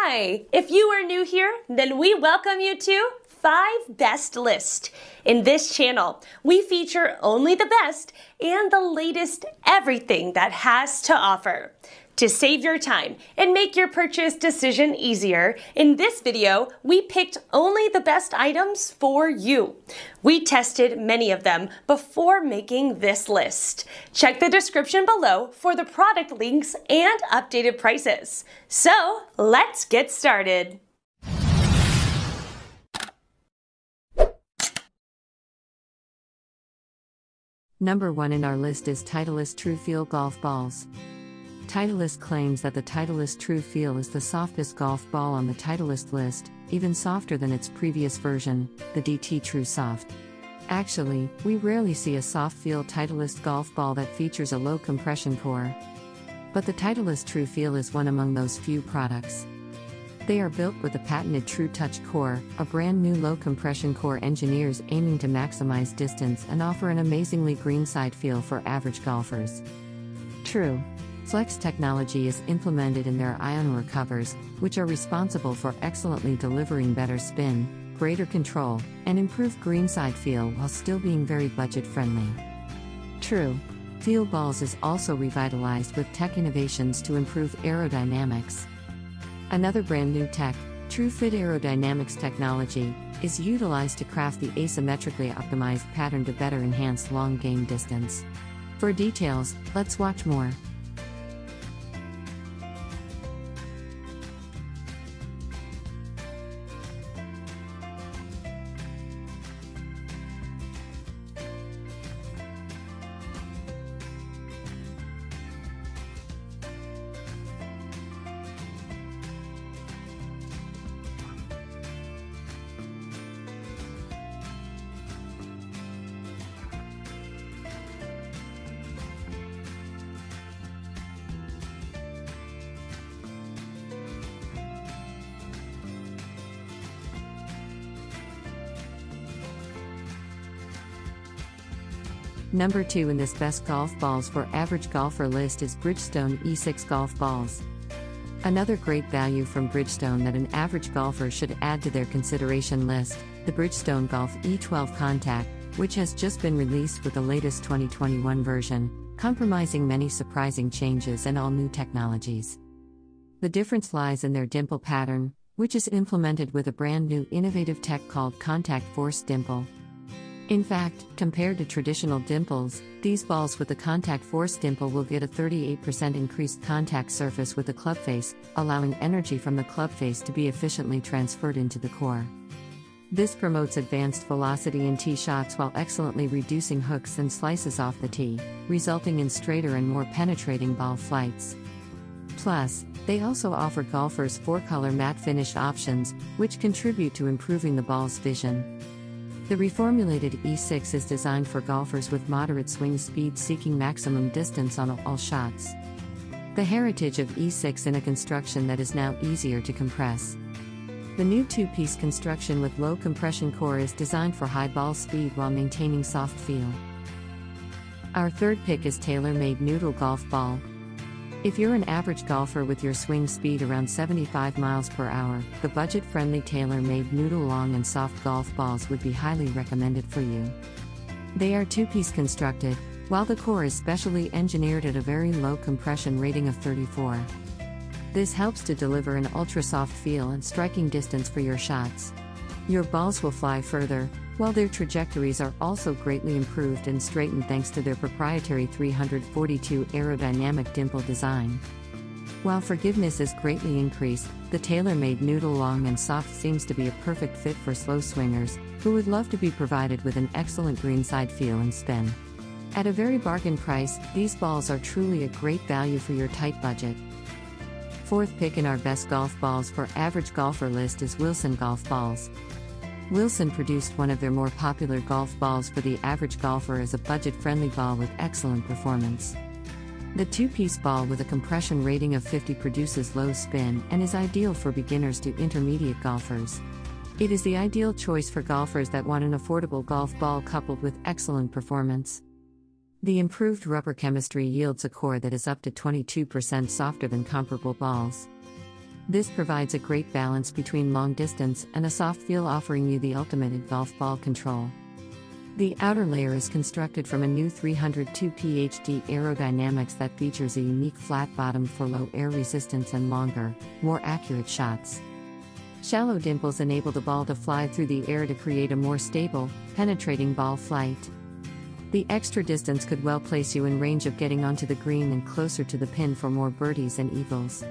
Hi! If you are new here, then we welcome you to 5 Best List. In this channel, we feature only the best and the latest everything that has to offer. To save your time and make your purchase decision easier, in this video, we picked only the best items for you. We tested many of them before making this list. Check the description below for the product links and updated prices. So, let's get started. Number 1 in our list is Titleist Truefield golf balls. Titleist claims that the Titleist Truefield is the softest golf ball on the Titleist list, even softer than its previous version, the DT True Soft. Actually, we rarely see a soft feel Titleist golf ball that features a low compression core. But the Titleist Truefield is one among those few products. They are built with the patented True Touch core, a brand new low compression core engineers aiming to maximize distance and offer an amazingly greenside feel for average golfers. True Flex technology is implemented in their ionware covers, which are responsible for excellently delivering better spin, greater control, and improved greenside feel while still being very budget-friendly. TruFeel balls is also revitalized with tech innovations to improve aerodynamics. Another brand new tech, TruFit aerodynamics technology, is utilized to craft the asymmetrically optimized pattern to better enhance long game distance. For details, let's watch more. Number 2 in this best golf balls for average golfer list is Bridgestone E6 golf balls. Another great value from Bridgestone that an average golfer should add to their consideration list, the Bridgestone Golf E12 Contact, which has just been released with the latest 2021 version, comprising many surprising changes and all new technologies. The difference lies in their dimple pattern, which is implemented with a brand new innovative tech called Contact Force Dimple. In fact, compared to traditional dimples, these balls with the Contact Force Dimple will get a 38% increased contact surface with the club face, allowing energy from the club face to be efficiently transferred into the core. This promotes advanced velocity in tee shots while excellently reducing hooks and slices off the tee, resulting in straighter and more penetrating ball flights. Plus, they also offer golfers 4-color matte finish options, which contribute to improving the ball's vision. The reformulated E6 is designed for golfers with moderate swing speed seeking maximum distance on all shots. The heritage of E6 in a construction that is now easier to compress. The new 2-piece construction with low compression core is designed for high ball speed while maintaining soft feel. Our third pick is TaylorMade Noodle golf ball. If you're an average golfer with your swing speed around 75 miles per hour, the budget-friendly TaylorMade Noodle long and soft golf balls would be highly recommended for you. They are 2-piece constructed, while the core is specially engineered at a very low compression rating of 34. This helps to deliver an ultra-soft feel and striking distance for your shots. Your balls will fly further, while their trajectories are also greatly improved and straightened thanks to their proprietary 342 aerodynamic dimple design. While forgiveness is greatly increased, the TaylorMade Noodle long and soft seems to be a perfect fit for slow swingers, who would love to be provided with an excellent greenside feel and spin. At a very bargain price, these balls are truly a great value for your tight budget. Fourth pick in our best golf balls for average golfer list is Wilson golf balls. Wilson produced one of their more popular golf balls for the average golfer as a budget-friendly ball with excellent performance. The 2-piece ball with a compression rating of 50 produces low spin and is ideal for beginners to intermediate golfers. It is the ideal choice for golfers that want an affordable golf ball coupled with excellent performance. The improved rubber chemistry yields a core that is up to 22% softer than comparable balls. This provides a great balance between long distance and a soft feel, offering you the ultimate golf ball control. The outer layer is constructed from a new 302 PhD aerodynamics that features a unique flat bottom for low air resistance and longer, more accurate shots. Shallow dimples enable the ball to fly through the air to create a more stable, penetrating ball flight. The extra distance could well place you in range of getting onto the green and closer to the pin for more birdies and eagles.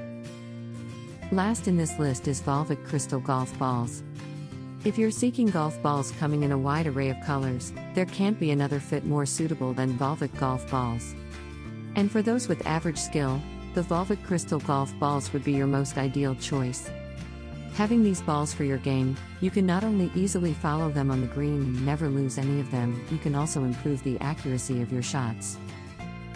Last in this list is Volvik Crystal Golf Balls. If you're seeking golf balls coming in a wide array of colors, there can't be another fit more suitable than Volvik golf balls. And for those with average skill, the Volvik Crystal Golf Balls would be your most ideal choice. Having these balls for your game, you can not only easily follow them on the green and never lose any of them, you can also improve the accuracy of your shots.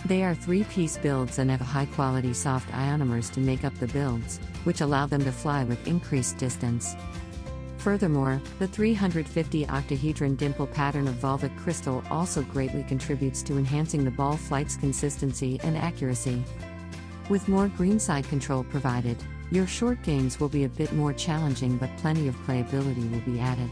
They are 3-piece builds and have high-quality soft ionomers to make up the builds, which allow them to fly with increased distance. Furthermore, the 350 octahedron dimple pattern of Volvik Crystal also greatly contributes to enhancing the ball flight's consistency and accuracy. With more greenside control provided, your short games will be a bit more challenging, but plenty of playability will be added.